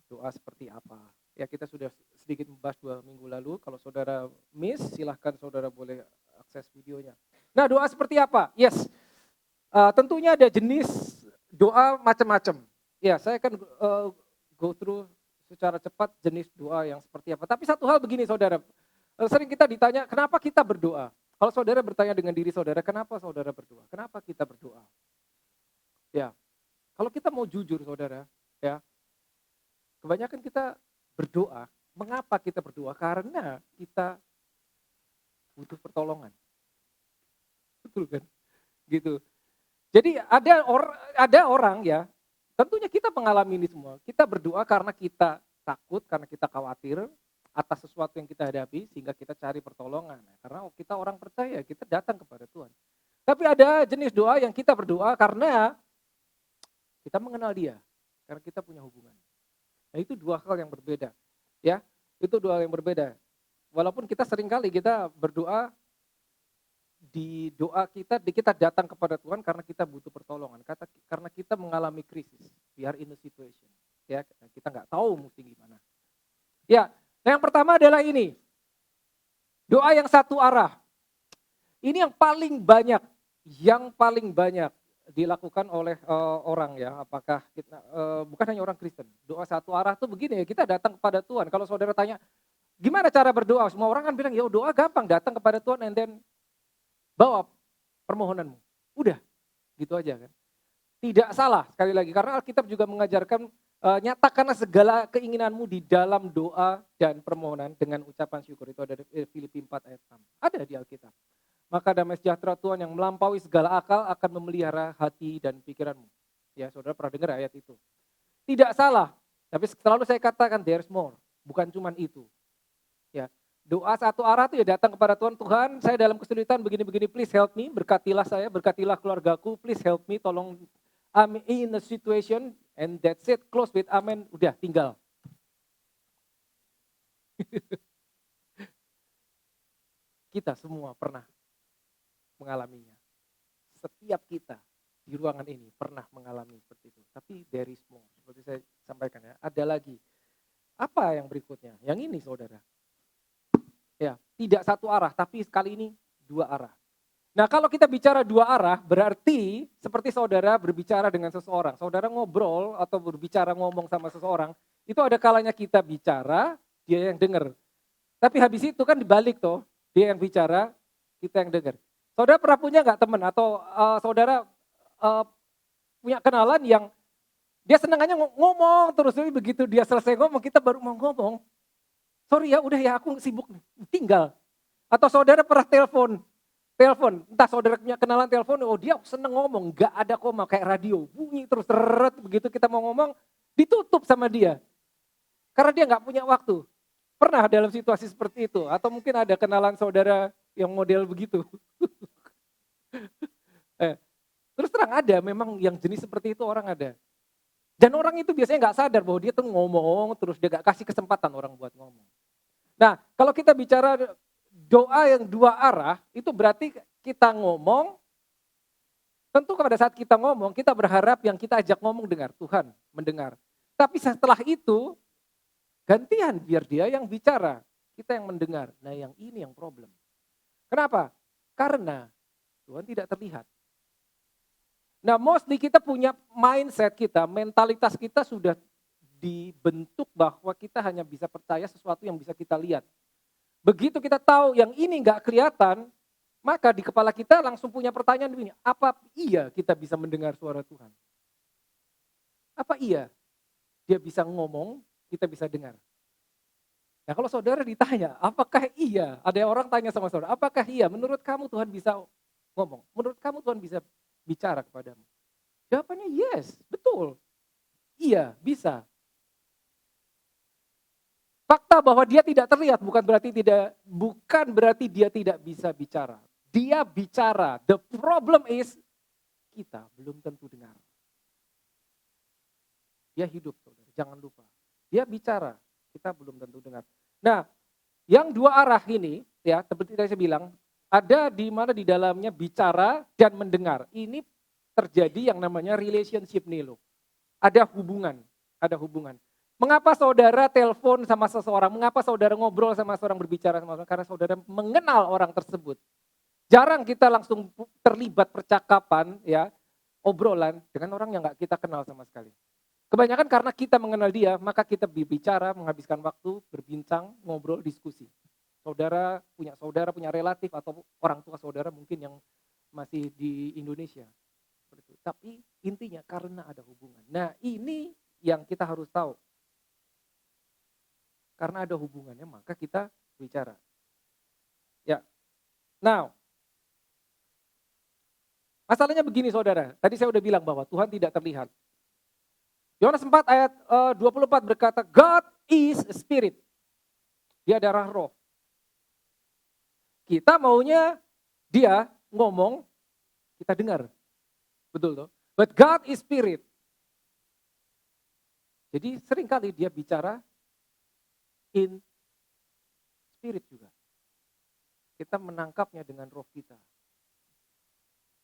doa seperti apa. Ya kita sudah sedikit membahas 2 minggu lalu, kalau saudara miss silahkan saudara boleh akses videonya. Nah doa seperti apa? Yes, tentunya ada jenis doa macam-macam. Ya saya akan go through secara cepat jenis doa yang seperti apa. Tapi satu hal begini saudara, sering kita ditanya kenapa kita berdoa. Kalau saudara bertanya dengan diri saudara, kenapa saudara berdoa? Kenapa kita berdoa? Ya, kalau kita mau jujur saudara, ya kebanyakan kita berdoa. Mengapa kita berdoa? Karena kita butuh pertolongan. Betul kan? Gitu. Jadi ada orang ya, tentunya kita mengalami ini semua. Kita berdoa karena kita takut, karena kita khawatir atas sesuatu yang kita hadapi sehingga kita cari pertolongan. Karena kita orang percaya, kita datang kepada Tuhan. Tapi ada jenis doa yang kita berdoa karena kita mengenal Dia, karena kita punya hubungan. Nah, itu dua hal yang berbeda. Ya, itu dua hal yang berbeda. Walaupun kita seringkali kita berdoa di doa kita datang kepada Tuhan karena kita butuh pertolongan, karena kita mengalami krisis, we are in a situation. Ya, kita nggak tahu mesti gimana. Ya, nah yang pertama adalah ini. Doa yang satu arah. Ini yang paling banyak dilakukan oleh orang ya, apakah kita bukan hanya orang Kristen. Doa satu arah tuh begini ya, kita datang kepada Tuhan. Kalau saudara tanya, gimana cara berdoa? Semua orang kan bilang, ya doa gampang, datang kepada Tuhan and then bawa permohonanmu. Udah, gitu aja kan. Tidak salah sekali lagi, karena Alkitab juga mengajarkan nyatakanlah segala keinginanmu di dalam doa dan permohonan dengan ucapan syukur. Itu ada di Filipi 4 ayat 6. Ada di Alkitab. Maka damai sejahtera Tuhan yang melampaui segala akal akan memelihara hati dan pikiranmu. Ya, saudara pernah dengar ayat itu. Tidak salah, tapi selalu saya katakan there's more. Bukan cuman itu. Ya, doa satu arah itu ya datang kepada Tuhan. Tuhan, saya dalam kesulitan begini-begini, please help me. Berkatilah saya, berkatilah keluargaku, please help me. Tolong, I'm in a situation and that's it. Close with amen. Udah, tinggal. Kita semua pernah mengalaminya. Setiap kita di ruangan ini pernah mengalami seperti itu. Tapi there is more. Seperti saya sampaikan ya, ada lagi. Apa yang berikutnya? Yang ini saudara. Ya, tidak satu arah, tapi kali ini dua arah. Nah kalau kita bicara dua arah, berarti seperti saudara berbicara dengan seseorang. Saudara ngobrol atau berbicara ngomong sama seseorang, itu ada kalanya kita bicara, dia yang dengar. Tapi habis itu kan dibalik toh, dia yang bicara, kita yang dengar. Saudara pernah punya nggak teman atau saudara punya kenalan yang dia senangannya ngomong terus, tapi begitu dia selesai ngomong, kita baru mau ngomong. Sorry ya, udah ya aku sibuk nih, tinggal. Atau saudara pernah telepon, entah saudara punya kenalan telepon, oh dia seneng ngomong, nggak ada koma kayak radio, bunyi terus teret, begitu kita mau ngomong, ditutup sama dia. Karena dia nggak punya waktu. Pernah dalam situasi seperti itu? Atau mungkin ada kenalan saudara yang model begitu? Terus terang ada, memang yang jenis seperti itu orang ada. Dan orang itu biasanya nggak sadar bahwa dia tuh ngomong, terus dia nggak kasih kesempatan orang buat ngomong. Nah, kalau kita bicara doa yang dua arah, itu berarti kita ngomong, tentu pada saat kita ngomong, kita berharap yang kita ajak ngomong dengar, Tuhan mendengar. Tapi setelah itu, gantian biar dia yang bicara, kita yang mendengar. Nah yang ini yang problem. Kenapa? Karena Tuhan tidak terlihat. Nah mostly kita punya mindset kita, mentalitas kita sudah dibentuk bahwa kita hanya bisa percaya sesuatu yang bisa kita lihat. Begitu kita tahu yang ini nggak kelihatan, maka di kepala kita langsung punya pertanyaan begini, apa iya kita bisa mendengar suara Tuhan? Apa iya dia bisa ngomong, kita bisa dengar? Nah kalau saudara ditanya, apakah iya? Ada orang tanya sama saudara, apakah iya menurut kamu Tuhan bisa ngomong? Menurut kamu Tuhan bisa bicara kepadamu? Jawabannya yes, betul. Iya, bisa. Fakta bahwa dia tidak terlihat bukan berarti dia tidak bisa bicara. Dia bicara. The problem is kita belum tentu dengar. Dia hidup, saudara. Jangan lupa. Dia bicara, kita belum tentu dengar. Nah, yang dua arah ini, ya seperti saya bilang, ada di mana di dalamnya bicara dan mendengar. Ini terjadi yang namanya relationship nih loh. Ada hubungan. Mengapa saudara telepon sama seseorang? Mengapa saudara ngobrol sama seorang, berbicara sama seseorang? Karena saudara mengenal orang tersebut. Jarang kita langsung terlibat percakapan, ya, obrolan dengan orang yang nggak kita kenal sama sekali. Kebanyakan karena kita mengenal dia, maka kita berbicara, menghabiskan waktu, berbincang, ngobrol, diskusi. Saudara punya relatif atau orang tua saudara mungkin yang masih di Indonesia. Tapi intinya karena ada hubungan. Nah, ini yang kita harus tahu. Karena ada hubungannya, maka kita bicara. Ya. Now, masalahnya begini saudara, tadi saya udah bilang bahwa Tuhan tidak terlihat. Yohanes 4 ayat 24 berkata, God is a spirit. Dia adalah roh. Kita maunya dia ngomong, kita dengar. Betul toh? But God is spirit. Jadi seringkali dia bicara in spirit juga. Kita menangkapnya dengan roh kita.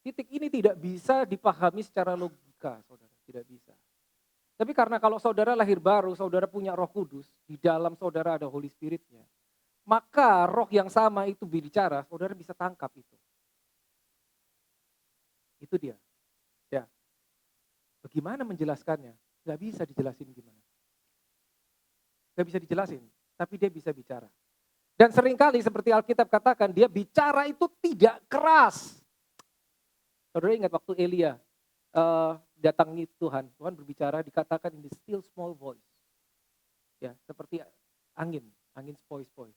Titik ini tidak bisa dipahami secara logika, saudara. Tidak bisa. Tapi karena kalau saudara lahir baru, saudara punya Roh Kudus, di dalam saudara ada Holy Spirit-nya, maka roh yang sama itu bicara, saudara bisa tangkap itu. Itu dia. Ya. Bagaimana menjelaskannya? Gak bisa dijelasin gimana. Gak bisa dijelasin, tapi dia bisa bicara. Dan seringkali seperti Alkitab katakan, dia bicara itu tidak keras. Saudara ingat waktu Elia datangi Tuhan berbicara, dikatakan in the still small voice. Ya, seperti angin sepoi-sepoi.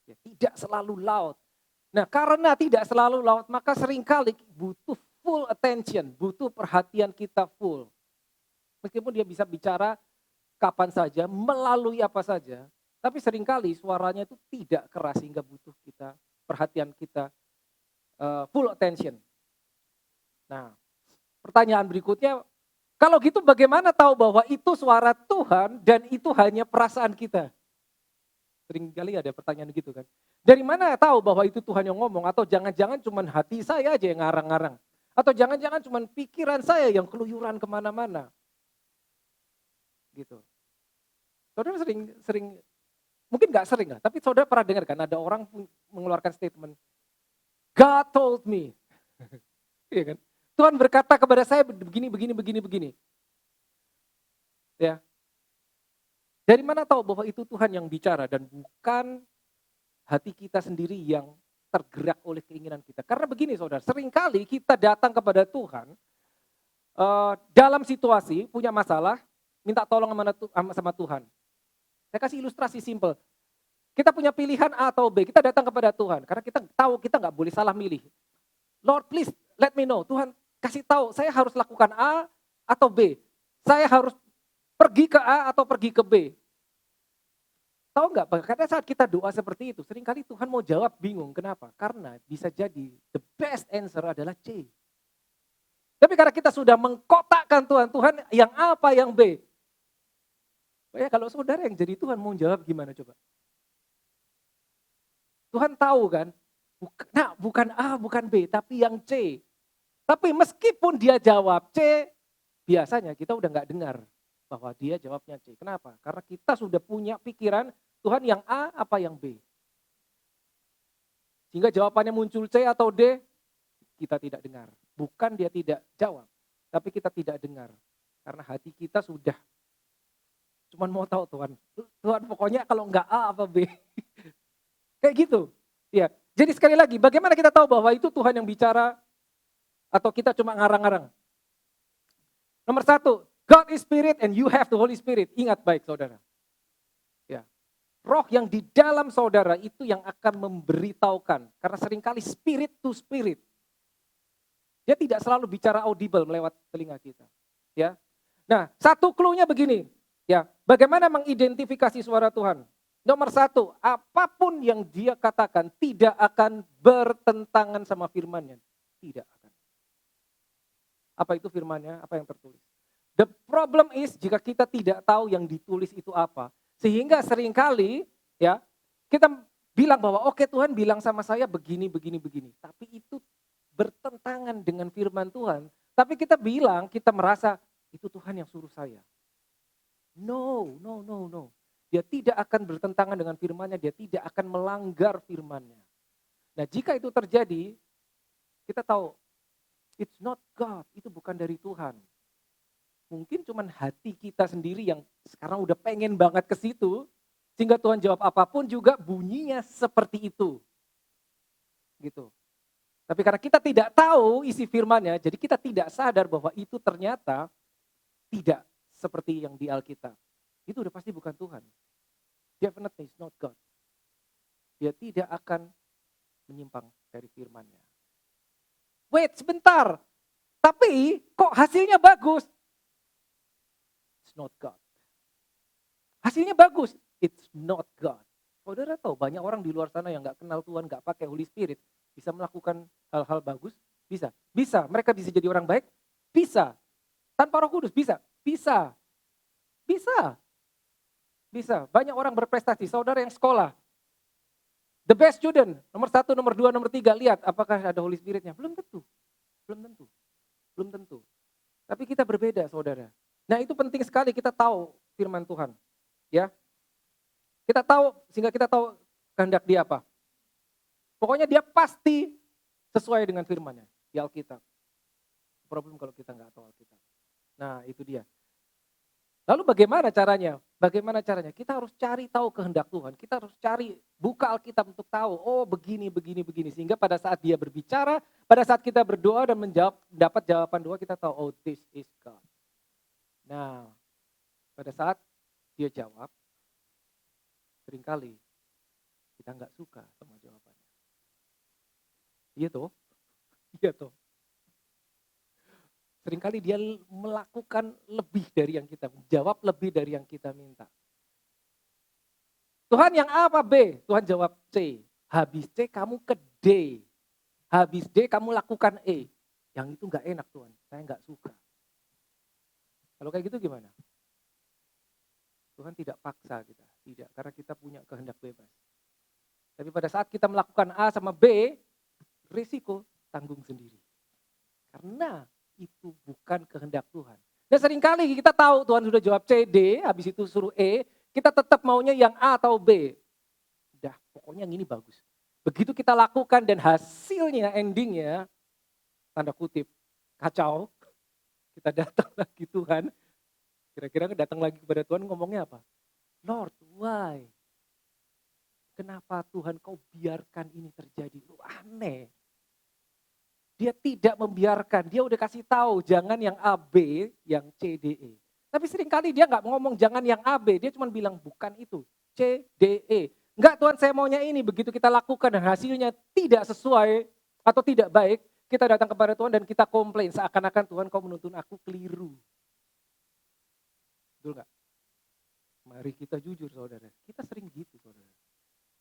Ya, tidak selalu loud. Nah, karena tidak selalu loud, maka seringkali butuh full attention, butuh perhatian kita full. Meskipun dia bisa bicara kapan saja, melalui apa saja, tapi seringkali suaranya itu tidak keras sehingga butuh kita perhatian kita full attention. Nah, pertanyaan berikutnya, kalau gitu bagaimana tahu bahwa itu suara Tuhan dan itu hanya perasaan kita? Seringkali ada pertanyaan gitu kan. Dari mana tahu bahwa itu Tuhan yang ngomong? Atau jangan-jangan cuma hati saya aja yang ngarang-ngarang? Atau jangan-jangan cuma pikiran saya yang keluyuran kemana-mana? Gitu. Saudara sering, mungkin gak sering lah, tapi saudara pernah dengar kan ada orang mengeluarkan statement, God told me. Iya kan? Tuhan berkata kepada saya begini. Ya. Dari mana tahu bahwa itu Tuhan yang bicara dan bukan hati kita sendiri yang tergerak oleh keinginan kita. Karena begini saudara, seringkali kita datang kepada Tuhan dalam situasi punya masalah, minta tolong sama Tuhan. Saya kasih ilustrasi simple. Kita punya pilihan A atau B, kita datang kepada Tuhan. Karena kita tahu kita nggak boleh salah milih. Lord please let me know, Tuhan kasih tahu saya harus lakukan A atau B. Saya harus pergi ke A atau pergi ke B. Tahu nggak? Karena saat kita doa seperti itu, seringkali Tuhan mau jawab bingung. Kenapa? Karena bisa jadi the best answer adalah C. Tapi karena kita sudah mengkotakkan Tuhan yang A apa yang B. Ya kalau saudara yang jadi Tuhan mau jawab gimana coba? Tuhan tahu kan? Nah bukan A, bukan B, tapi yang C. Tapi meskipun dia jawab C, biasanya kita udah nggak dengar bahwa dia jawabnya C. Kenapa? Karena kita sudah punya pikiran Tuhan yang A apa yang B. Sehingga jawabannya muncul C atau D, kita tidak dengar. Bukan dia tidak jawab, tapi kita tidak dengar. Karena hati kita sudah cuman mau tahu Tuhan pokoknya kalau nggak A apa B. Kayak gitu. Ya. Jadi sekali lagi, bagaimana kita tahu bahwa itu Tuhan yang bicara atau kita cuma ngarang-ngarang? Nomor 1, God is spirit and you have the Holy Spirit. Ingat baik saudara. Ya. Roh yang di dalam saudara itu yang akan memberitahukan. Karena seringkali spirit to spirit. Dia tidak selalu bicara audible melewat telinga kita. Ya. Nah, satu clue-nya begini. Ya, bagaimana mengidentifikasi suara Tuhan? Nomor 1, apapun yang dia katakan tidak akan bertentangan sama firman-Nya. Tidak akan. Apa itu firman-Nya? Apa yang tertulis? The problem is jika kita tidak tahu yang ditulis itu apa. Sehingga seringkali ya kita bilang bahwa oke, Tuhan bilang sama saya begini. Tapi itu bertentangan dengan firman Tuhan. Tapi kita merasa itu Tuhan yang suruh saya. No, no, no, no. Dia tidak akan bertentangan dengan firman-Nya, dia tidak akan melanggar firman-Nya. Nah, jika itu terjadi, kita tahu it's not God, itu bukan dari Tuhan. Mungkin cuman hati kita sendiri yang sekarang udah pengen banget ke situ, sehingga Tuhan jawab apapun juga bunyinya seperti itu. Gitu. Tapi karena kita tidak tahu isi firman-Nya, jadi kita tidak sadar bahwa itu ternyata tidak seperti yang di Alkitab. Itu udah pasti bukan Tuhan. Definitely it's not God. Dia tidak akan menyimpang dari firman-Nya. Wait, sebentar. Tapi kok hasilnya bagus? It's not God. Hasilnya bagus. It's not God. Saudara tahu banyak orang di luar sana yang gak kenal Tuhan, gak pakai Holy Spirit. Bisa melakukan hal-hal bagus? Bisa. Bisa. Mereka bisa jadi orang baik? Bisa. Tanpa Roh Kudus? Bisa. Bisa. Bisa. Bisa. Banyak orang berprestasi. Saudara yang sekolah. The best student. Nomor 1, nomor 2, nomor 3. Lihat apakah ada Holy Spirit-nya. Belum tentu. Belum tentu. Belum tentu. Tapi kita berbeda saudara. Nah itu penting sekali kita tahu firman Tuhan. Ya. Kita tahu, sehingga kita tahu kehendak dia apa. Pokoknya dia pasti sesuai dengan firman-Nya di Alkitab. Problem kalau kita nggak tahu Alkitab. Nah itu dia. Lalu bagaimana caranya? Bagaimana caranya? Kita harus cari tahu kehendak Tuhan. Kita harus cari, buka Alkitab untuk tahu, oh begini, begini, begini. Sehingga pada saat dia berbicara, pada saat kita berdoa dan dapat jawaban doa, kita tahu, oh this is God. Nah, pada saat dia jawab, seringkali kita nggak suka sama jawabannya. Iya toh? Iya toh. Seringkali dia melakukan lebih dari yang kita, jawab lebih dari yang kita minta. Tuhan yang A apa B? Tuhan jawab C. Habis C kamu ke D. Habis D kamu lakukan E. Yang itu nggak enak Tuhan, saya nggak suka. Kalau kayak gitu gimana? Tuhan tidak paksa kita, tidak, karena kita punya kehendak bebas. Tapi pada saat kita melakukan A sama B, risiko tanggung sendiri. Karena itu bukan kehendak Tuhan. Dan seringkali kita tahu Tuhan sudah jawab C, D, habis itu suruh E, kita tetap maunya yang A atau B. Udah, pokoknya yang ini bagus. Begitu kita lakukan dan hasilnya, endingnya, tanda kutip, kacau, kita datang lagi Tuhan, kira-kira datang lagi kepada Tuhan ngomongnya apa? Lord, why? Kenapa Tuhan kau biarkan ini terjadi? Lu aneh. Dia tidak membiarkan, dia udah kasih tahu jangan yang A, B, yang C, D, E. Tapi seringkali dia nggak ngomong jangan yang A, B, dia cuma bilang bukan itu, C, D, E. Enggak Tuhan saya maunya ini, begitu kita lakukan dan hasilnya tidak sesuai atau tidak baik, kita datang kepada Tuhan dan kita komplain seakan-akan Tuhan kau menuntun aku keliru. Betul nggak? Mari kita jujur saudara, kita sering gitu saudara.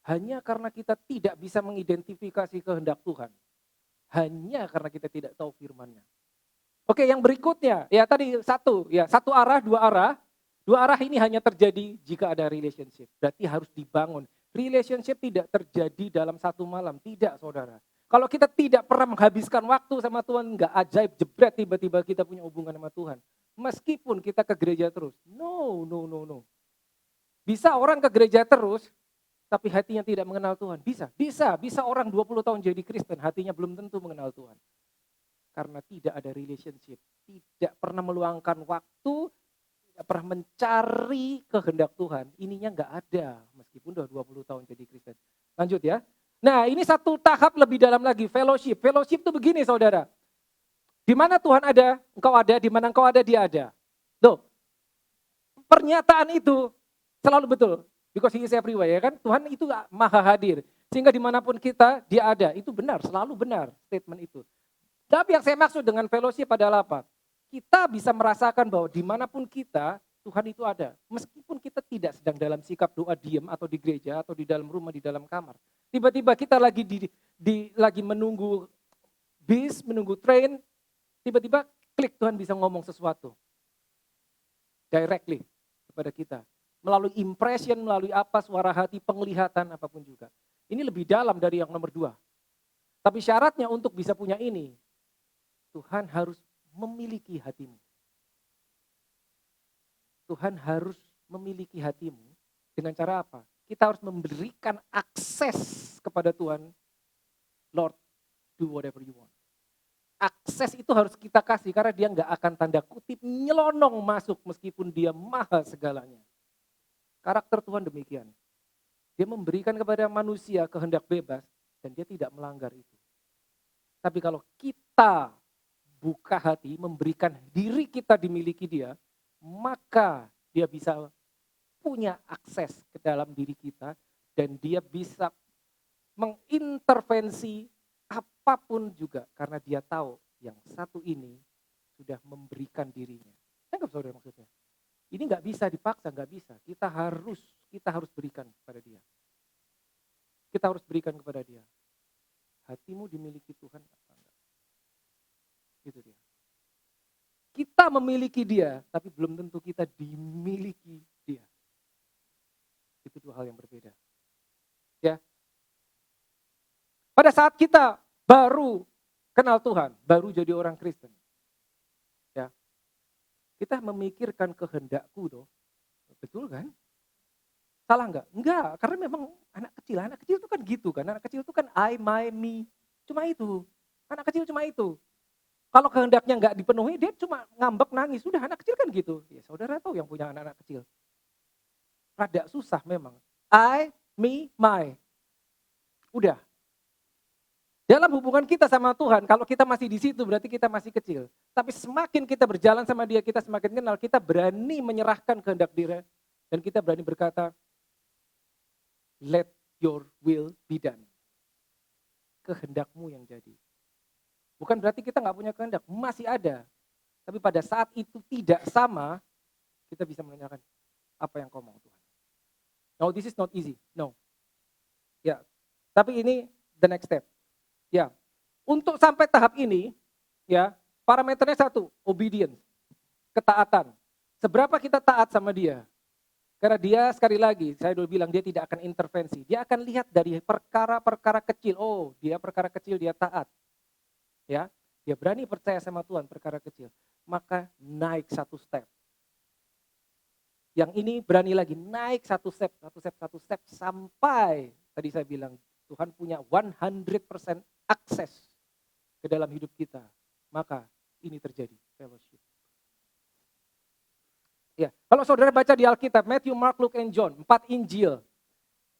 Hanya karena kita tidak bisa mengidentifikasi kehendak Tuhan. Hanya karena kita tidak tahu firman-Nya. Oke, yang berikutnya, ya tadi satu arah, dua arah. Dua arah ini hanya terjadi jika ada relationship. Berarti harus dibangun. Relationship tidak terjadi dalam satu malam, tidak saudara. Kalau kita tidak pernah menghabiskan waktu sama Tuhan, nggak ajaib jebret tiba-tiba kita punya hubungan sama Tuhan. Meskipun kita ke gereja terus. No. Bisa orang ke gereja terus, tapi hatinya tidak mengenal Tuhan. Bisa orang 20 tahun jadi Kristen, hatinya belum tentu mengenal Tuhan. Karena tidak ada relationship, tidak pernah meluangkan waktu, tidak pernah mencari kehendak Tuhan. Ininya nggak ada, meskipun udah 20 tahun jadi Kristen. Lanjut ya. Nah ini satu tahap lebih dalam lagi, fellowship. Fellowship itu begini saudara. Di mana Tuhan ada, engkau ada, di mana engkau ada, dia ada. Loh, pernyataan itu selalu betul. Because he is everywhere, ya kan? Tuhan itu maha hadir. Sehingga dimanapun kita, dia ada. Itu benar, selalu benar statement itu. Tapi yang saya maksud dengan fellowship adalah apa? Kita bisa merasakan bahwa dimanapun kita, Tuhan itu ada. Meskipun kita tidak sedang dalam sikap doa diam atau di gereja atau di dalam rumah, di dalam kamar. Tiba-tiba kita lagi lagi menunggu bis, menunggu train. Tiba-tiba klik Tuhan bisa ngomong sesuatu. Directly kepada kita. Melalui impression, melalui apa, suara hati, penglihatan, apapun juga. Ini lebih dalam dari yang nomor 2. Tapi syaratnya untuk bisa punya ini, Tuhan harus memiliki hatimu. Tuhan harus memiliki hatimu dengan cara apa? Kita harus memberikan akses kepada Tuhan. Lord, do whatever you want. Akses itu harus kita kasih karena dia nggak akan tanda kutip nyelonong masuk meskipun dia maha segalanya. Karakter Tuhan demikian. Dia memberikan kepada manusia kehendak bebas dan dia tidak melanggar itu. Tapi kalau kita buka hati, memberikan diri kita dimiliki dia, maka dia bisa punya akses ke dalam diri kita dan dia bisa mengintervensi apapun juga karena dia tahu yang satu ini sudah memberikan dirinya. Tangkap saudara maksudnya? Ini nggak bisa dipaksa, nggak bisa. Kita harus berikan kepada dia. Kita harus berikan kepada dia. Hatimu dimiliki Tuhan apa enggak? Itu dia. Kita memiliki dia, tapi belum tentu kita dimiliki dia. Itu dua hal yang berbeda. Ya. Pada saat kita baru kenal Tuhan, baru jadi orang Kristen. Ya. Kita memikirkan kehendakku tuh. Betul kan? Salah enggak? Enggak, karena memang anak kecil itu kan gitu kan. Anak kecil itu kan I, my, me. Cuma itu. Anak kecil cuma itu. Kalau kehendaknya enggak dipenuhi, dia cuma ngambek nangis. Sudah anak kecil kan gitu. Ya, saudara tahu yang punya anak-anak kecil. Rada susah memang. I, me, my. Udah. Dalam hubungan kita sama Tuhan, kalau kita masih di situ berarti kita masih kecil. Tapi semakin kita berjalan sama dia, kita semakin kenal, kita berani menyerahkan kehendak diri. Dan kita berani berkata, let your will be done. Kehendakmu yang jadi. Bukan berarti kita nggak punya kehendak, masih ada. Tapi pada saat itu tidak sama, kita bisa menanyakan, apa yang kau mau Tuhan? No, this is not easy. No. Ya, tapi ini the next step. Ya, untuk sampai tahap ini, ya parameternya satu, obedience, ketaatan. Seberapa kita taat sama dia? Karena dia sekali lagi, saya dulu bilang dia tidak akan intervensi. Dia akan lihat dari perkara-perkara kecil. Oh, dia perkara kecil dia taat. Ya, dia berani percaya sama Tuhan perkara kecil. Maka naik satu step. Yang ini berani lagi naik satu step sampai tadi saya bilang Tuhan punya 100% akses ke dalam hidup kita. Maka ini terjadi fellowship. Ya, kalau saudara baca di Alkitab, Matthew, Mark, Luke, and John, 4 Injil.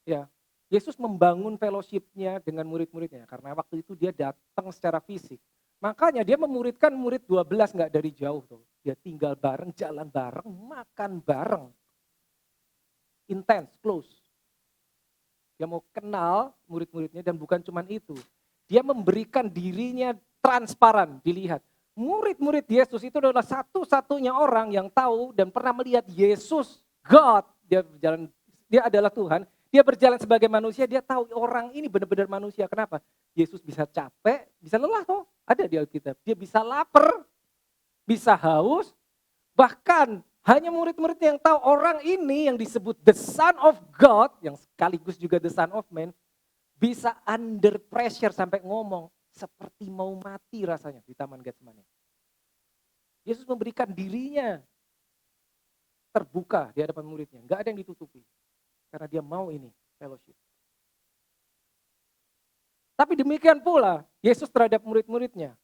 Ya, Yesus membangun fellowship-nya dengan murid-muridnya karena waktu itu dia datang secara fisik. Makanya dia memuridkan murid 12 nggak dari jauh tuh. Dia tinggal bareng, jalan bareng, makan bareng. Intense, close. Dia mau kenal murid-muridnya dan bukan cuma itu. Dia memberikan dirinya transparan, dilihat. Murid-murid Yesus itu adalah satu-satunya orang yang tahu dan pernah melihat Yesus, God. Dia adalah Tuhan. Dia berjalan sebagai manusia, dia tahu orang ini benar-benar manusia. Kenapa? Yesus bisa capek, bisa lelah toh. Ada di Alkitab. Dia bisa lapar, bisa haus. Bahkan hanya murid-murid yang tahu orang ini yang disebut the Son of God, yang sekaligus juga the Son of Man, bisa under pressure sampai ngomong seperti mau mati rasanya di Taman Getsemani. Yesus memberikan dirinya terbuka di hadapan muridnya. Enggak ada yang ditutupi. Karena dia mau ini, fellowship. Tapi demikian pula Yesus terhadap murid-muridnya.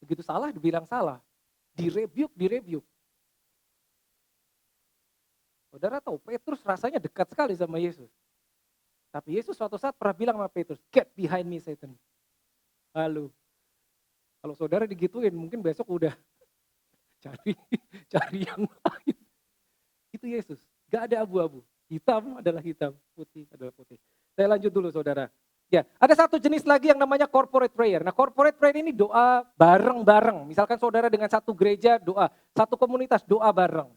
Begitu salah dibilang salah. Direbuke. Saudara tahu Petrus rasanya dekat sekali sama Yesus. Tapi Yesus suatu saat pernah bilang sama Petrus, get behind me Satan. Lalu, kalau saudara digituin mungkin besok udah cari yang lain. Itu Yesus, gak ada abu-abu. Hitam adalah hitam, putih adalah putih. Saya lanjut dulu saudara. Ya, ada satu jenis lagi yang namanya corporate prayer. Nah corporate prayer ini doa bareng-bareng. Misalkan saudara dengan satu gereja doa, satu komunitas doa bareng.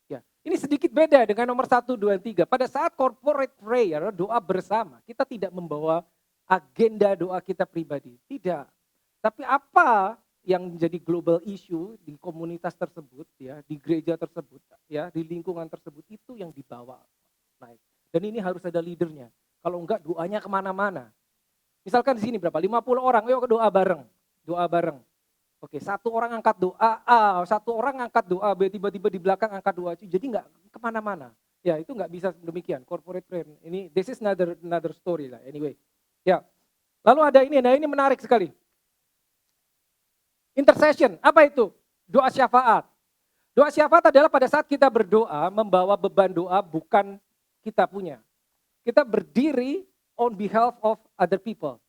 Ya, ini sedikit beda dengan nomor 1, 2, 3. Pada saat corporate prayer, doa bersama, kita tidak membawa agenda doa kita pribadi. Tidak. Tapi apa yang menjadi global issue di komunitas tersebut, ya, di gereja tersebut, ya, di lingkungan tersebut, itu yang dibawa naik. Dan ini harus ada leadernya. Kalau enggak doanya kemana-mana. Misalkan di sini berapa? 50 orang, yuk doa bareng. Doa bareng. Oke, satu orang angkat doa A, satu orang angkat doa B, tiba-tiba di belakang angkat doa C, jadi nggak kemana-mana. Ya itu nggak bisa demikian, corporate prayer. Ini this is another story lah anyway. Ya, lalu ada ini, nah ini menarik sekali. Intercession, apa itu? Doa syafaat. Doa syafaat adalah pada saat kita berdoa, membawa beban doa bukan kita punya. Kita berdiri on behalf of other people.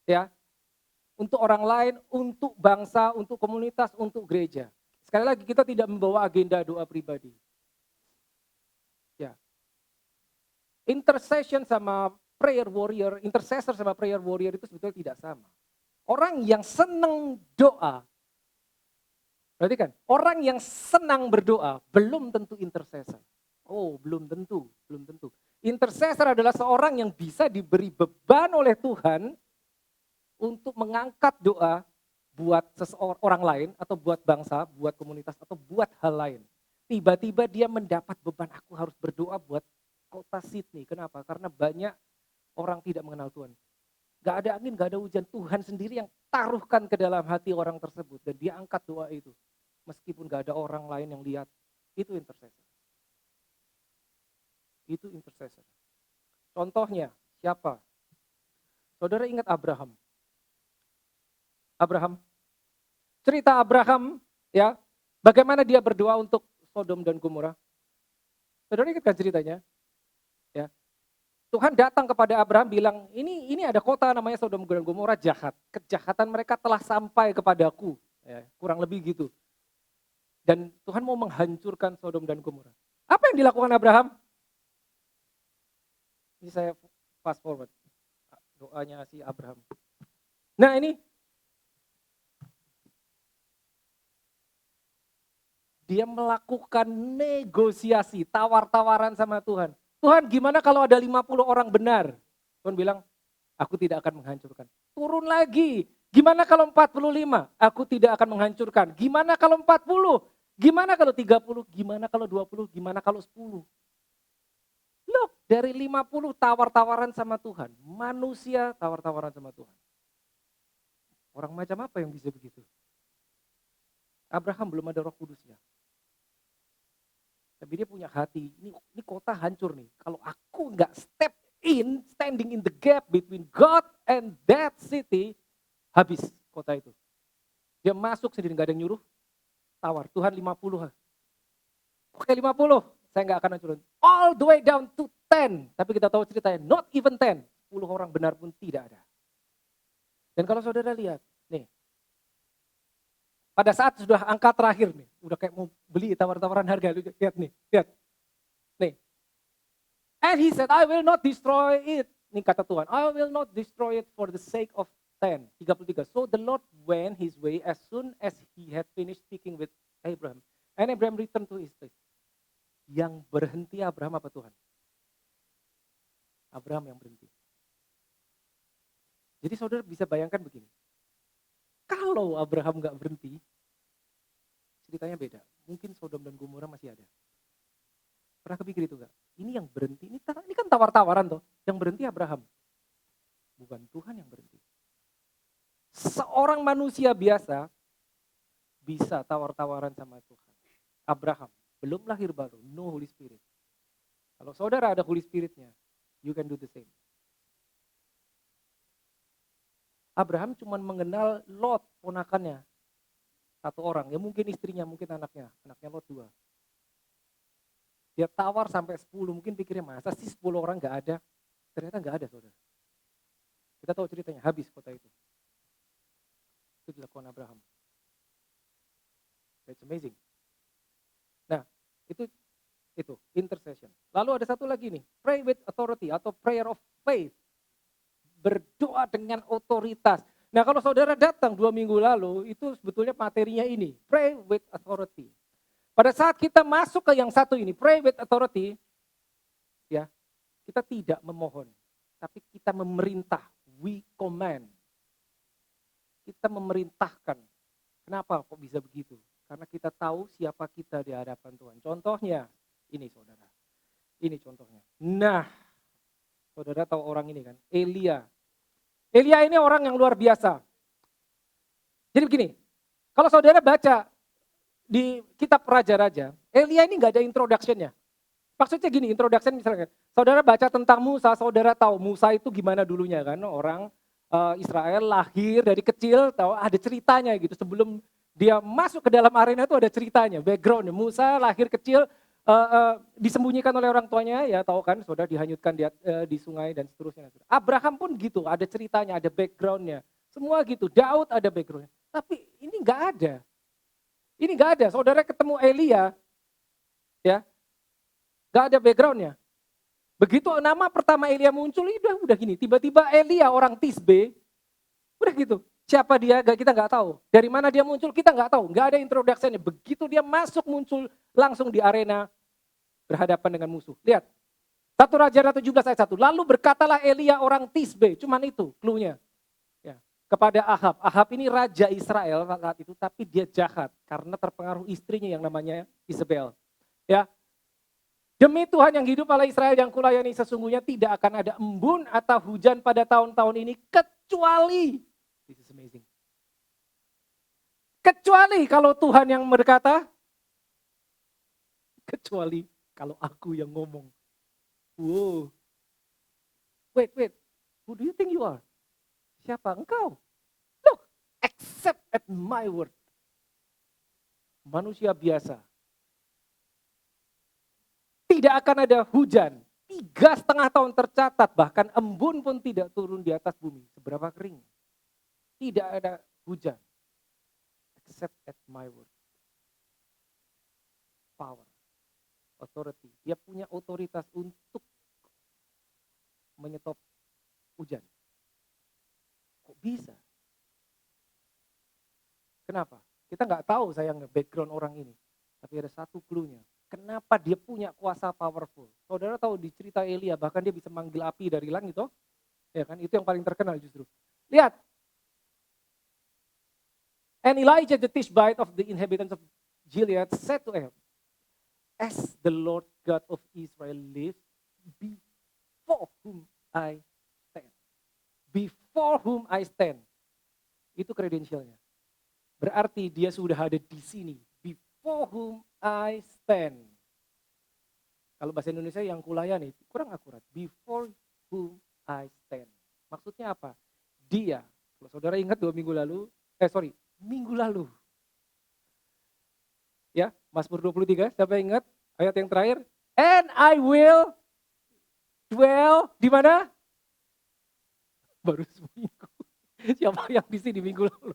Ya, untuk orang lain, untuk bangsa, untuk komunitas, untuk gereja. Sekali lagi kita tidak membawa agenda doa pribadi. Ya. Intercession sama prayer warrior, intercessor sama prayer warrior itu sebetulnya tidak sama. Orang yang senang doa, berarti kan orang yang senang berdoa belum tentu intercessor. Oh, belum tentu. Intercessor adalah seorang yang bisa diberi beban oleh Tuhan untuk mengangkat doa buat seseorang lain atau buat bangsa, buat komunitas atau buat hal lain. Tiba-tiba dia mendapat beban, aku harus berdoa buat kota Sydney. Kenapa? Karena banyak orang tidak mengenal Tuhan. Gak ada angin, gak ada hujan. Tuhan sendiri yang taruhkan ke dalam hati orang tersebut. Dan dia angkat doa itu. Meskipun gak ada orang lain yang lihat. Itu intercessor. Itu intercessor. Contohnya, siapa? Saudara ingat Abraham? Cerita Abraham, ya, bagaimana dia berdoa untuk Sodom dan Gomora? Saudara ingat kan ceritanya? Ya. Tuhan datang kepada Abraham bilang, ini ada kota namanya Sodom dan Gomora jahat. Kejahatan mereka telah sampai kepadaku. Ya, kurang lebih gitu. Dan Tuhan mau menghancurkan Sodom dan Gomora. Apa yang dilakukan Abraham? Ini saya fast forward. Doanya si Abraham. Nah ini. Dia melakukan negosiasi, tawar-tawaran sama Tuhan. Tuhan gimana kalau ada 50 orang benar? Tuhan bilang, aku tidak akan menghancurkan. Turun lagi, gimana kalau 45? Aku tidak akan menghancurkan. Gimana kalau 40? Gimana kalau 30? Gimana kalau 20? Gimana kalau 10? Look, dari 50 tawar-tawaran sama Tuhan. Manusia tawar-tawaran sama Tuhan. Orang macam apa yang bisa begitu? Abraham belum ada Roh Kudusnya. Tapi dia punya hati, ini kota hancur nih. Kalau aku nggak standing in the gap between God and that city, habis kota itu. Dia masuk sendiri, nggak ada yang nyuruh, tawar. Tuhan 50. Oke 50, saya nggak akan hancurin. All the way down to 10. Tapi kita tahu ceritanya, not even 10. 10 orang benar pun tidak ada. Dan kalau saudara lihat, nih. Pada saat sudah angka terakhir nih, udah kayak mau beli tawar-tawaran harga, lihat nih, lihat. Nih. And he said, I will not destroy it. Ini kata Tuhan, I will not destroy it for the sake of 10. 33. So the Lord went his way as soon as he had finished speaking with Abraham. And Abraham returned to his place. Yang berhenti Abraham apa Tuhan? Abraham yang berhenti. Jadi saudara bisa bayangkan begini. Kalau Abraham nggak berhenti, ceritanya beda. Mungkin Sodom dan Gomora masih ada. Pernah kepikir itu nggak? Ini yang berhenti, ini kan tawar-tawaran toh. Yang berhenti Abraham. Bukan Tuhan yang berhenti. Seorang manusia biasa bisa tawar-tawaran sama Tuhan. Abraham, belum lahir baru, no Holy Spirit. Kalau saudara ada Holy Spiritnya, you can do the same. Abraham cuma mengenal Lot, ponakannya. Satu orang, ya mungkin istrinya, mungkin anaknya Lot 2. Dia tawar sampai 10, mungkin pikirnya masa sih 10 orang gak ada. Ternyata gak ada saudara. Kita tahu ceritanya, habis kota itu. Itu dilakukan Abraham. That's amazing. Nah, itu intercession. Lalu ada satu lagi nih, pray with authority atau prayer of faith. Berdoa dengan otoritas. Nah kalau saudara datang 2 minggu lalu, itu sebetulnya materinya ini, pray with authority. Pada saat kita masuk ke yang satu ini, pray with authority, ya kita tidak memohon, tapi kita memerintah, we command. Kita memerintahkan. Kenapa kok bisa begitu? Karena kita tahu siapa kita di hadapan Tuhan. Contohnya, ini saudara. Ini contohnya. Nah, saudara tahu orang ini kan, Elia. Elia ini orang yang luar biasa. Jadi begini, Kalau saudara baca di kitab Raja-Raja, Elia ini nggak ada introduction-nya. Maksudnya gini, introduction misalnya, saudara baca tentang Musa, saudara tahu Musa itu gimana dulunya kan, orang Israel lahir dari kecil, tahu ada ceritanya gitu. Sebelum dia masuk ke dalam arena itu ada ceritanya, background. Musa lahir kecil, disembunyikan oleh orang tuanya, ya tahu kan, saudara dihanyutkan di sungai dan seterusnya. Abraham pun gitu, ada ceritanya, ada backgroundnya. Semua gitu, Daud ada backgroundnya. Tapi ini nggak ada. Ini nggak ada, saudara ketemu Elia, ya, nggak ada backgroundnya. Begitu nama pertama Elia muncul, udah gini. Tiba-tiba Elia orang Tisbe, udah gitu. Siapa dia? Kita nggak tahu. Dari mana dia muncul? Kita nggak tahu. Nggak ada introduction-nya. Begitu dia masuk muncul langsung di arena berhadapan dengan musuh. Lihat. 1 Raja 17 ayat 1. Lalu berkatalah Elia orang Tisbe. Cuman itu clue-nya. Ya. Kepada Ahab. Ahab ini raja Israel saat itu, tapi dia jahat karena terpengaruh istrinya yang namanya Isabel. Ya. Demi Tuhan yang hidup Allah Israel yang kulayani, sesungguhnya tidak akan ada embun atau hujan pada tahun-tahun ini kecuali, this is amazing. Kecuali kalau Tuhan yang berkata, kecuali kalau aku yang ngomong. Wow. Wait, who do you think you are? Siapa engkau? Look, except at my word. Manusia biasa. Tidak akan ada hujan. 3,5 tahun tercatat, bahkan embun pun tidak turun di atas bumi. Seberapa kering. Tidak ada hujan. Except at my word. Power. Authority. Dia punya otoritas untuk menyetop hujan. Kok bisa? Kenapa? Kita nggak tahu sayangnya background orang ini. Tapi ada satu clue-nya. Kenapa dia punya kuasa powerful? Saudara tahu di cerita Elia, bahkan dia bisa manggil api dari langit, toh? Ya kan, itu yang paling terkenal justru. Lihat. And Elijah the Tishbite of the inhabitants of Gilead said to Ahab, as the Lord God of Israel lives, before whom I stand. Before whom I stand. Itu kredensialnya. Berarti dia sudah ada di sini. Before whom I stand. Kalau bahasa Indonesia yang kulayani kurang akurat. Before whom I stand. Maksudnya apa? Dia. Kalau saudara ingat 2 minggu lalu. Minggu lalu. Ya, Mazmur 23. Siapa ingat ayat yang terakhir? And I will dwell di mana? Baru seminggu. Siapa yang di sini minggu lalu?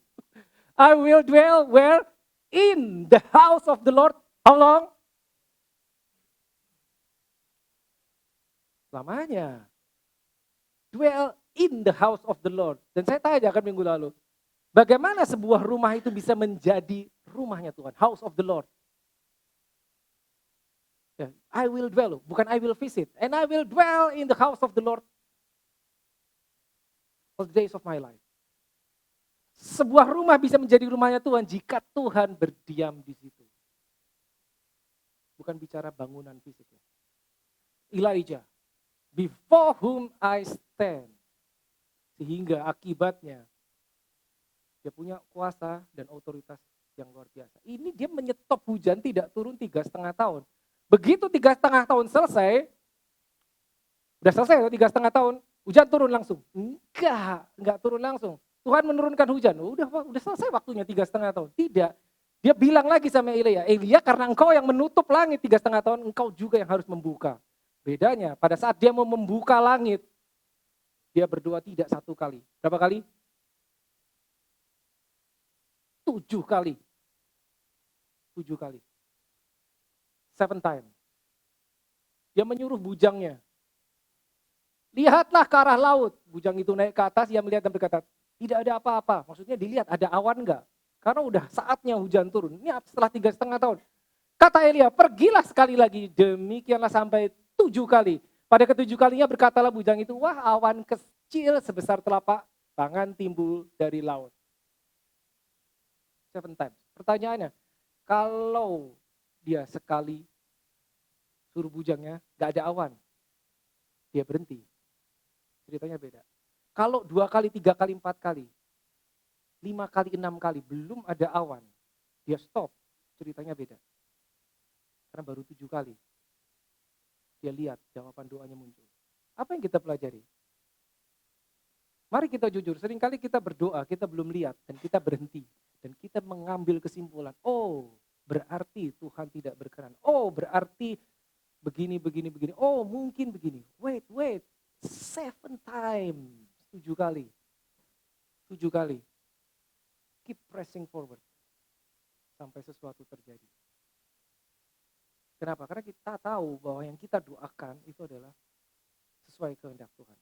I will dwell where? In the house of the Lord. How long? Lamanya. Dwell in the house of the Lord. Dan saya tanya kan minggu lalu. Bagaimana sebuah rumah itu bisa menjadi rumahnya Tuhan? House of the Lord. Ya, I will dwell. Bukan I will visit. And I will dwell in the house of the Lord. All the days of my life. Sebuah rumah bisa menjadi rumahnya Tuhan jika Tuhan berdiam di situ. Bukan bicara bangunan fisik. Elijah, before whom I stand. Sehingga akibatnya dia punya kuasa dan otoritas yang luar biasa. Ini dia menyetop hujan tidak turun 3,5 tahun. Begitu 3,5 tahun selesai, udah selesai 3,5 tahun, hujan turun langsung. Enggak turun langsung. Tuhan menurunkan hujan, udah selesai waktunya 3,5 tahun. Tidak, dia bilang lagi sama Elia, karena engkau yang menutup langit 3,5 tahun, engkau juga yang harus membuka. Bedanya pada saat dia mau membuka langit, dia berdoa tidak 1 kali. Berapa kali? 7 kali. 7 kali. 7 times. Dia menyuruh bujangnya. Lihatlah ke arah laut. Bujang itu naik ke atas, dia melihat dan berkata, tidak ada apa-apa. Maksudnya dilihat ada awan enggak? Karena udah saatnya hujan turun. Ini setelah 3,5 tahun. Kata Elia, pergilah sekali lagi. Demikianlah sampai 7 kali. Pada ke-7 kalinya berkatalah bujang itu, wah awan kecil sebesar telapak tangan timbul dari laut. 7 times. Pertanyaannya, kalau dia sekali suruh bujangnya, gak ada awan. Dia berhenti. Ceritanya beda. Kalau 2 kali, 3 kali, 4 kali. 5 kali, 6 kali, belum ada awan. Dia stop, ceritanya beda. Karena baru 7 kali. Dia lihat jawaban doanya muncul. Apa yang kita pelajari? Mari kita jujur, seringkali kita berdoa, kita belum lihat, dan kita berhenti. Dan kita mengambil kesimpulan, oh berarti Tuhan tidak berkenan. Oh berarti begini. Oh mungkin begini. Wait. 7 times. 7 kali. 7 kali. Keep pressing forward. Sampai sesuatu terjadi. Kenapa? Karena kita tahu bahwa yang kita doakan itu adalah sesuai kehendak Tuhan.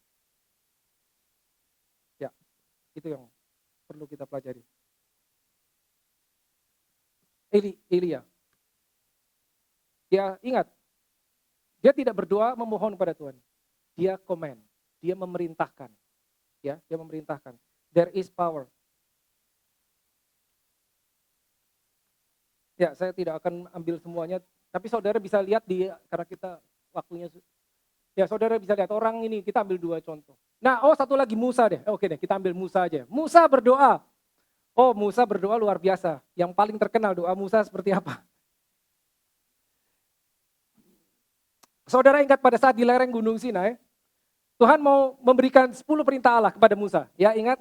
Ya, itu yang perlu kita pelajari. Elia. Dia ingat, dia tidak berdoa memohon kepada Tuhan. Dia command, dia memerintahkan. Ya, dia memerintahkan. There is power. Ya, saya tidak akan ambil semuanya, tapi saudara bisa lihat karena kita waktunya. Ya, saudara bisa lihat orang ini, kita ambil 2 contoh. Nah, satu lagi Musa deh. Oke deh, kita ambil Musa aja. Musa berdoa. Oh, Musa berdoa luar biasa. Yang paling terkenal doa Musa seperti apa? Saudara ingat pada saat di lereng Gunung Sinai, Tuhan mau memberikan 10 perintah Allah kepada Musa. Ya, ingat?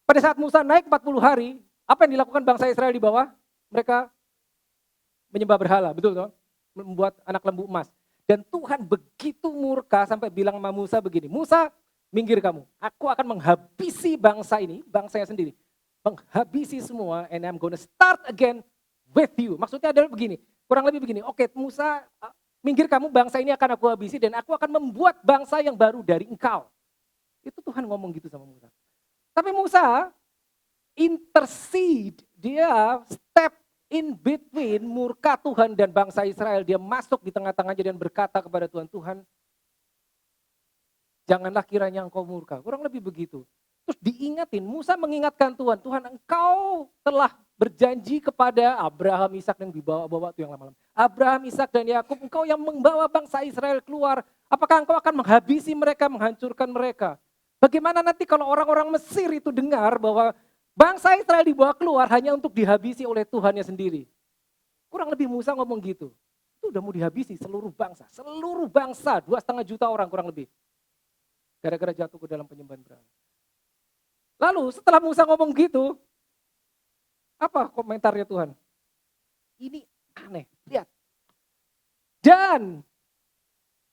Pada saat Musa naik 40 hari, apa yang dilakukan bangsa Israel di bawah? Mereka menyembah berhala, betul toh? Membuat anak lembu emas. Dan Tuhan begitu murka sampai bilang sama Musa begini, Musa minggir kamu, aku akan menghabisi bangsa ini, bangsanya sendiri. Menghabisi semua and I'm gonna start again with you. Maksudnya adalah begini, kurang lebih begini, oke Musa minggir kamu, bangsa ini akan aku habisi dan aku akan membuat bangsa yang baru dari engkau. Itu Tuhan ngomong gitu sama Musa. Tapi Musa intercede, dia step in between murka Tuhan dan bangsa Israel. Dia masuk di tengah-tengahnya dan berkata kepada Tuhan, Tuhan janganlah kiranya engkau murka. Kurang lebih begitu. Terus diingatin, Musa mengingatkan Tuhan, Tuhan engkau telah berjanji kepada Abraham, Ishak yang dibawa-bawa itu yang lama-lama. Abraham, Ishak dan Yakub, engkau yang membawa bangsa Israel keluar. Apakah engkau akan menghabisi mereka, menghancurkan mereka? Bagaimana nanti kalau orang-orang Mesir itu dengar bahwa bangsa Israel dibawa keluar hanya untuk dihabisi oleh Tuhannya sendiri. Kurang lebih Musa ngomong gitu. Itu udah mau dihabisi seluruh bangsa. 2,5 juta orang kurang lebih. Gara-gara jatuh ke dalam penyembahan berhala. Lalu setelah Musa ngomong gitu, apa komentarnya Tuhan? Ini aneh, lihat. Dan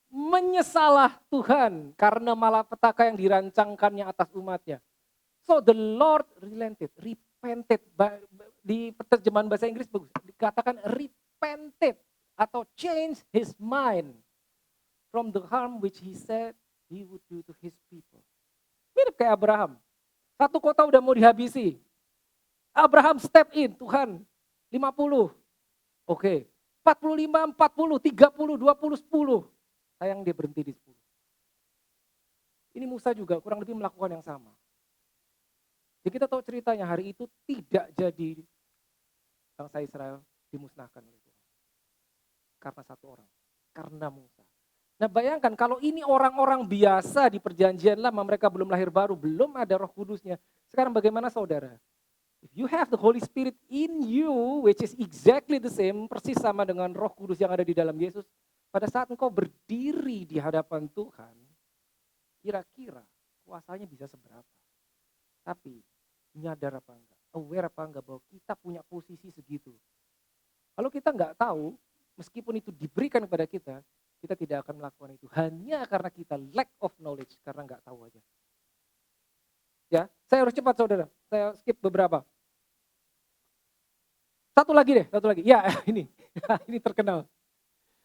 menyesalah Tuhan karena malapetaka yang dirancangkannya atas umatnya. So the Lord repented. Di terjemahan bahasa Inggris bagus. Dikatakan repented atau change his mind from the harm which he said he would do to his people. Mirip kayak Abraham. Satu kota udah mau dihabisi. Abraham step in, Tuhan 50. Oke. 45, 40, 30, 20, 10. Sayang dia berhenti di 10. Ini Musa juga kurang lebih melakukan yang sama. Jadi kita tahu ceritanya hari itu tidak jadi bangsa Israel dimusnahkan oleh Tuhan. Karena satu orang, karena Musa. Nah bayangkan kalau ini orang-orang biasa di perjanjian lama, mereka belum lahir baru, belum ada Roh Kudusnya. Sekarang bagaimana saudara? If you have the Holy Spirit in you, which is exactly the same, persis sama dengan Roh Kudus yang ada di dalam Yesus, pada saat engkau berdiri di hadapan Tuhan, kira-kira kuasanya bisa seberapa? Tapi nyadar apa enggak, aware apa enggak bahwa kita punya posisi segitu. Kalau kita enggak tahu, meskipun itu diberikan kepada kita, kita tidak akan melakukan itu. Hanya karena kita lack of knowledge, karena enggak tahu aja. Ya, saya harus cepat saudara, saya skip beberapa. Satu lagi. Ya ini, ini terkenal.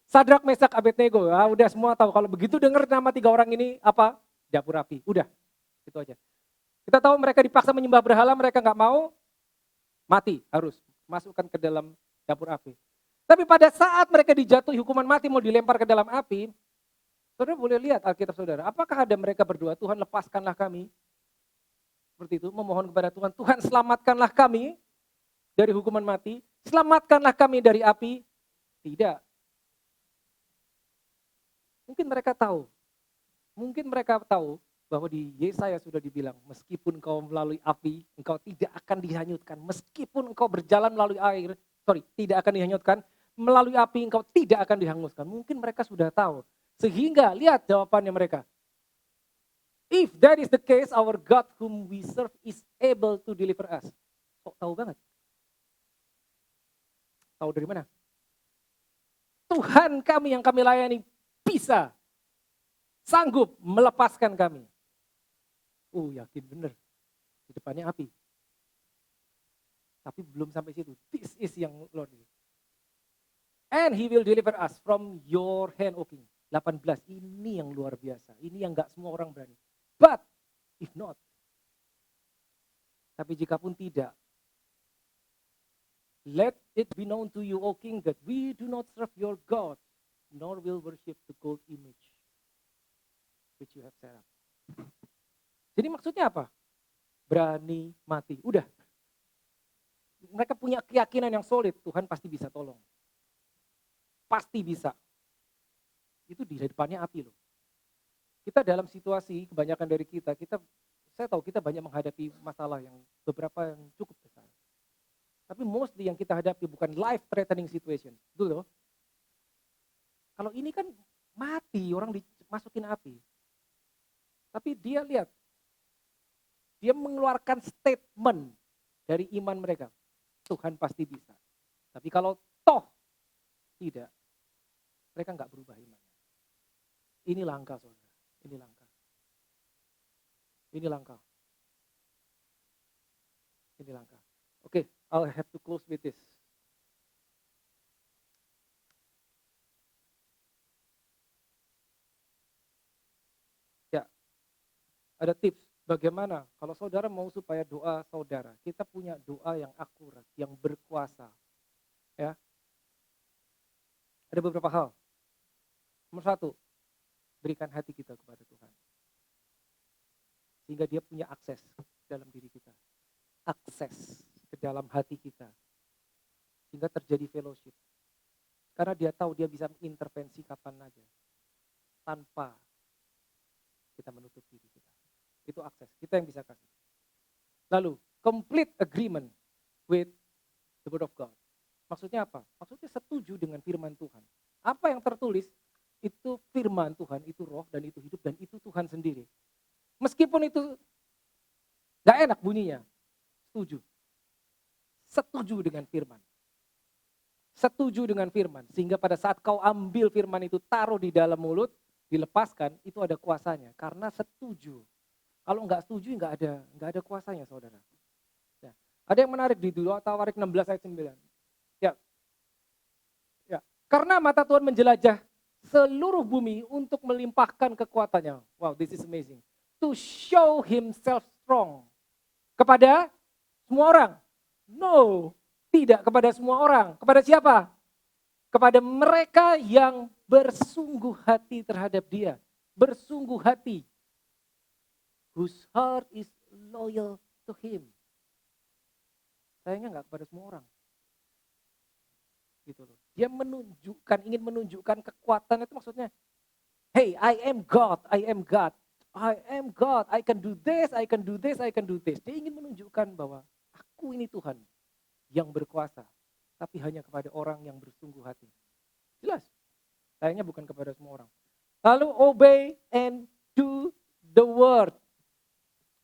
Sadrak, Mesak, Abednego, udah semua tahu. Kalau begitu dengar nama 3 orang ini apa? Dapur api, udah, itu aja. Kita tahu mereka dipaksa menyembah berhala, mereka nggak mau, mati harus masukkan ke dalam dapur api. Tapi pada saat mereka dijatuhi hukuman mati mau dilempar ke dalam api, saudara boleh lihat Alkitab saudara, apakah ada mereka berdoa, Tuhan lepaskanlah kami, seperti itu, memohon kepada Tuhan, Tuhan selamatkanlah kami dari hukuman mati, selamatkanlah kami dari api? Tidak. Mungkin mereka tahu Bahwa di Yesaya sudah dibilang, meskipun engkau melalui api, engkau tidak akan dihanyutkan. Meskipun engkau berjalan melalui air, tidak akan dihanyutkan. Melalui api engkau tidak akan dihanguskan. Mungkin mereka sudah tahu. Sehingga lihat jawabannya mereka. If that is the case, our God whom we serve is able to deliver us. Kok tahu banget? Tahu dari mana? Tuhan kami yang kami layani bisa, sanggup melepaskan kami. Yakin bener. Di depannya api. Tapi belum sampai situ. This is yang Lord. And he will deliver us from your hand, O King. 18, ini yang luar biasa. Ini yang gak semua orang berani. But, if not. Tapi jika pun tidak. Let it be known to you, O King, that we do not serve your God, nor will worship the gold image which you have set up. Jadi maksudnya apa? Berani mati. Udah. Mereka punya keyakinan yang solid, Tuhan pasti bisa tolong. Pasti bisa. Itu di depannya api loh. Kita dalam situasi, kebanyakan dari kita, saya tahu kita banyak menghadapi masalah yang beberapa yang cukup besar. Tapi mostly yang kita hadapi bukan life threatening situation. Betul loh. Kalau ini kan mati, orang dimasukin api. Tapi dia lihat, dia mengeluarkan statement dari iman mereka. Tuhan pasti bisa. Tapi kalau toh tidak, mereka nggak berubah imannya. Ini langkah, saudara. Ini langkah. Ini langkah. Ini langkah. Oke, I'll have to close with this. Ya, ada tips. Bagaimana kalau saudara mau supaya doa saudara, kita punya doa yang akurat, yang berkuasa. Ya. Ada beberapa hal. Nomor 1, berikan hati kita kepada Tuhan. Sehingga dia punya akses dalam diri kita. Akses ke dalam hati kita. Sehingga terjadi fellowship. Karena dia tahu dia bisa mengintervensi kapan aja. Tanpa kita menutup diri kita. Itu akses, kita yang bisa kasih. Lalu, complete agreement with the word of God. Maksudnya apa? Maksudnya setuju dengan firman Tuhan. Apa yang tertulis, itu firman Tuhan, itu roh dan itu hidup dan itu Tuhan sendiri. Meskipun itu gak enak bunyinya, setuju. Setuju dengan firman. Setuju dengan firman. Sehingga pada saat kau ambil firman itu, taruh di dalam mulut, dilepaskan, itu ada kuasanya. Karena setuju. Kalau nggak setuju nggak ada kuasanya, saudara. Ya. Ada yang menarik di 2 Tawarik 16 ayat 9. Ya. Ya. Karena mata Tuhan menjelajah seluruh bumi untuk melimpahkan kekuatannya. Wow, this is amazing. To show himself strong. Kepada semua orang? No, tidak kepada semua orang. Kepada siapa? Kepada mereka yang bersungguh hati terhadap dia. Bersungguh hati. Whose heart is loyal to him. Sayangnya nggak kepada semua orang. Gitu loh. Dia ingin menunjukkan kekuatan itu maksudnya, hey, I am God, I am God, I am God, I can do this, I can do this, I can do this. Dia ingin menunjukkan bahwa aku ini Tuhan yang berkuasa, tapi hanya kepada orang yang bersungguh hati. Jelas. Sayangnya bukan kepada semua orang. Lalu obey and do the word.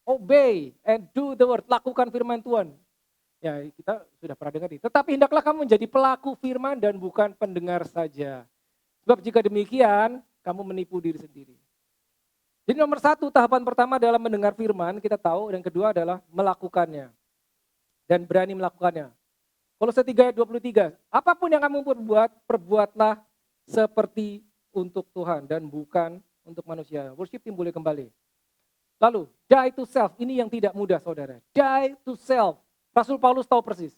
Obey and do the word. Lakukan firman Tuhan. Ya, kita sudah pernah dengar itu. Tetapi hendaklah kamu menjadi pelaku firman dan bukan pendengar saja. Sebab jika demikian, kamu menipu diri sendiri. Jadi nomor 1, tahapan pertama adalah mendengar firman, kita tahu. Dan kedua adalah melakukannya. Dan berani melakukannya. Kolose 3 ayat 23. Apapun yang kamu perbuatlah seperti untuk Tuhan dan bukan untuk manusia. Worship team boleh kembali. Lalu, die to self. Ini yang tidak mudah, saudara. Die to self. Rasul Paulus tahu persis.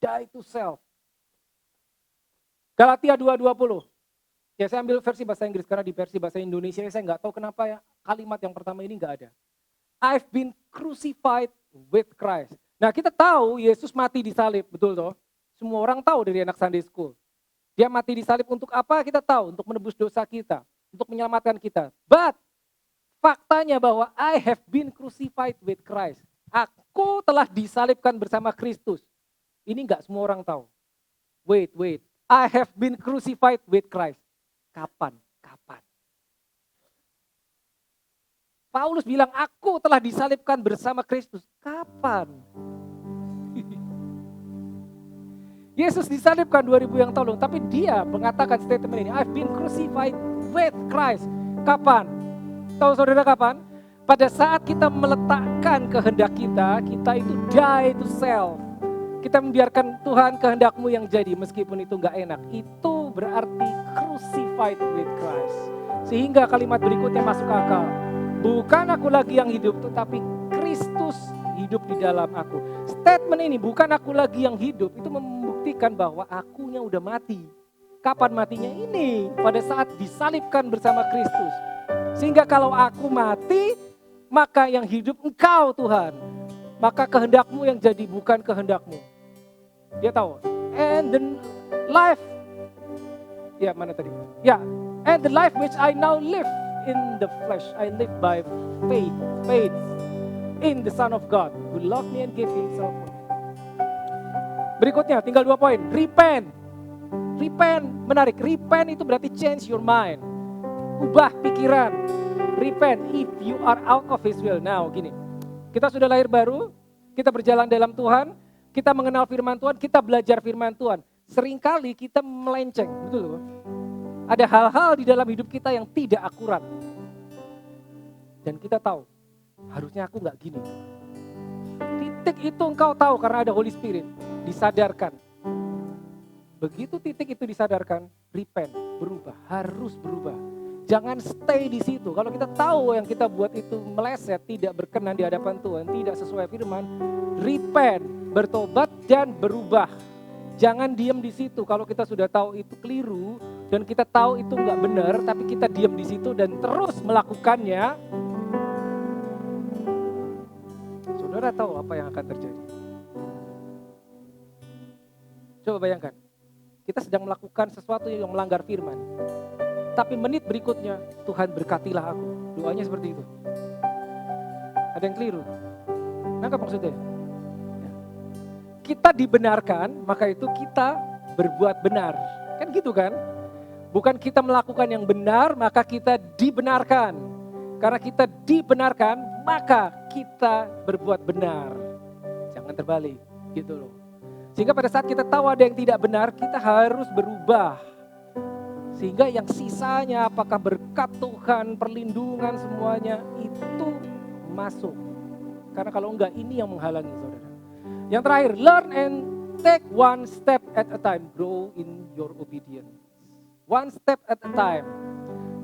Die to self. Galatia 2:20. Ya, saya ambil versi bahasa Inggris karena di versi bahasa Indonesia saya nggak tahu kenapa ya kalimat yang pertama ini nggak ada. I've been crucified with Christ. Nah, kita tahu Yesus mati di salib, betul toh? Semua orang tahu dari anak Sunday School. Dia mati di salib untuk apa? Kita tahu, untuk menebus dosa kita, untuk menyelamatkan kita. But Faktanya bahwa I have been crucified with Christ. Aku telah disalibkan bersama Kristus. Ini enggak semua orang tahu. Wait. I have been crucified with Christ. Kapan? Paulus bilang, aku telah disalibkan bersama Kristus. Kapan? Yesus disalibkan 2000 yang lalu, tapi dia mengatakan statement ini, I've been crucified with Christ. Kapan? Tahu saudara kapan? Pada saat kita meletakkan kehendak kita itu die to self. Kita membiarkan Tuhan kehendakmu yang jadi, meskipun itu gak enak. Itu berarti crucified with Christ. Sehingga kalimat berikutnya masuk akal. Bukan aku lagi yang hidup, tetapi Kristus hidup di dalam aku. Statement ini, bukan aku lagi yang hidup, itu membuktikan bahwa akunya udah mati. Kapan matinya? Ini, pada saat disalibkan bersama Kristus. Sehingga kalau aku mati, maka yang hidup Engkau Tuhan. Maka kehendakmu yang jadi, bukan kehendakmu. Dia tahu. And the life, ya mana tadi? Ya, and the life which I now live in the flesh, I live by faith in the Son of God who loved me and gave himself for me. Berikutnya, tinggal 2 poin. Repent, menarik. Repent itu berarti change your mind. Ubah pikiran. Repent if you are out of his will. Now gini, kita sudah lahir baru, kita berjalan dalam Tuhan, kita mengenal firman Tuhan, kita belajar firman Tuhan. Seringkali kita melenceng, betul loh. Ada hal-hal di dalam hidup kita yang tidak akurat. Dan kita tahu, harusnya aku gak gini. Titik itu engkau tahu karena ada Holy Spirit. Disadarkan. Begitu titik itu disadarkan, repent, berubah, harus berubah. Jangan stay di situ. Kalau kita tahu yang kita buat itu meleset, tidak berkenan di hadapan Tuhan, tidak sesuai firman, repent, bertobat dan berubah. Jangan diam di situ. Kalau kita sudah tahu itu keliru dan kita tahu itu nggak benar, tapi kita diam di situ dan terus melakukannya, saudara tahu apa yang akan terjadi. Coba bayangkan, kita sedang melakukan sesuatu yang melanggar firman, tapi menit berikutnya Tuhan berkatilah aku. Doanya seperti itu. Ada yang keliru. Nangkap maksudnya? Kita dibenarkan, maka itu kita berbuat benar. Kan gitu kan? Bukan kita melakukan yang benar, maka kita dibenarkan. Karena kita dibenarkan, maka kita berbuat benar. Jangan terbalik, gitu loh. Sehingga pada saat kita tahu ada yang tidak benar, kita harus berubah. Sehingga yang sisanya, apakah berkat Tuhan, perlindungan semuanya, itu masuk. Karena kalau enggak, ini yang menghalangi saudara. Yang terakhir, learn and take one step at a time. Grow in your obedience. One step at a time.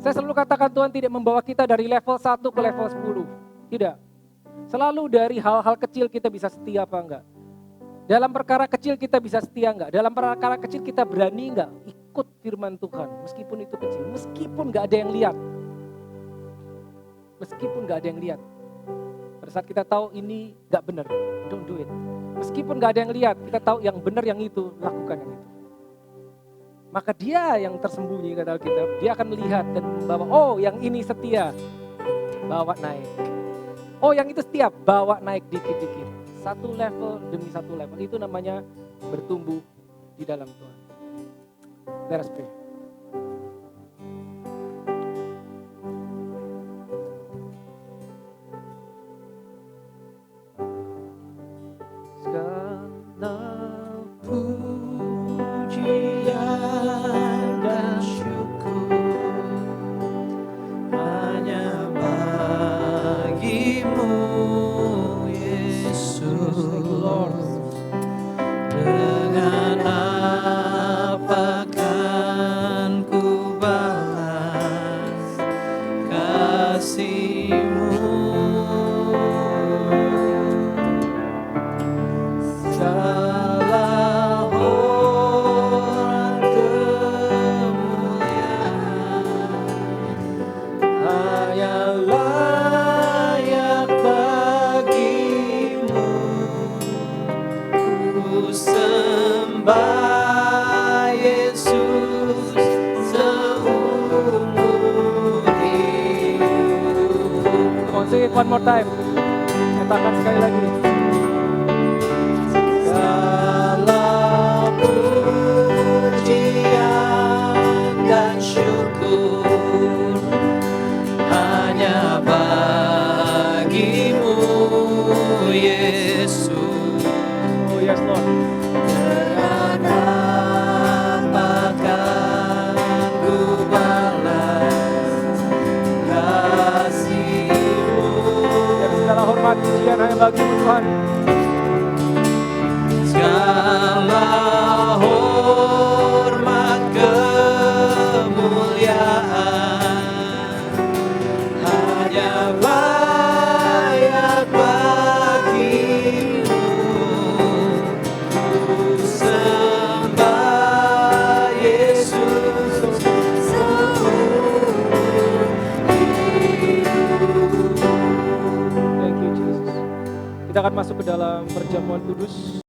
Saya selalu katakan Tuhan tidak membawa kita dari level 1 ke level 10. Tidak. Selalu dari hal-hal kecil kita bisa setia apa enggak. Dalam perkara kecil kita bisa setia enggak. Dalam perkara kecil kita berani enggak ikut firman Tuhan. Meskipun itu kecil. Meskipun enggak ada yang lihat. Meskipun enggak ada yang lihat. Pada saat kita tahu ini enggak benar. Don't do it. Meskipun gak ada yang lihat, kita tahu yang benar yang itu, lakukan yang itu. Maka dia yang tersembunyi kata Alkitab, dia akan melihat dan membawa, oh yang ini setia, bawa naik. Oh yang itu setia, bawa naik dikit-dikit. Satu level demi satu level, itu namanya bertumbuh di dalam Tuhan. Let us pray. Dengan apakah it one more time. Katakan sekali lagi. Segala pujian dan syukur hanya bagimu, Yesus. Oh yes Lord. Dan apakah ku balas kasih-Mu? Dan segala hormat pujian hanya bagimu Tuhan. Segala hormat kemuliaan hanya layak bagimu. Ku sembah Yesus seumur hidup. Thank you Jesus. Kita akan masuk ke dalam perjamuan kudus.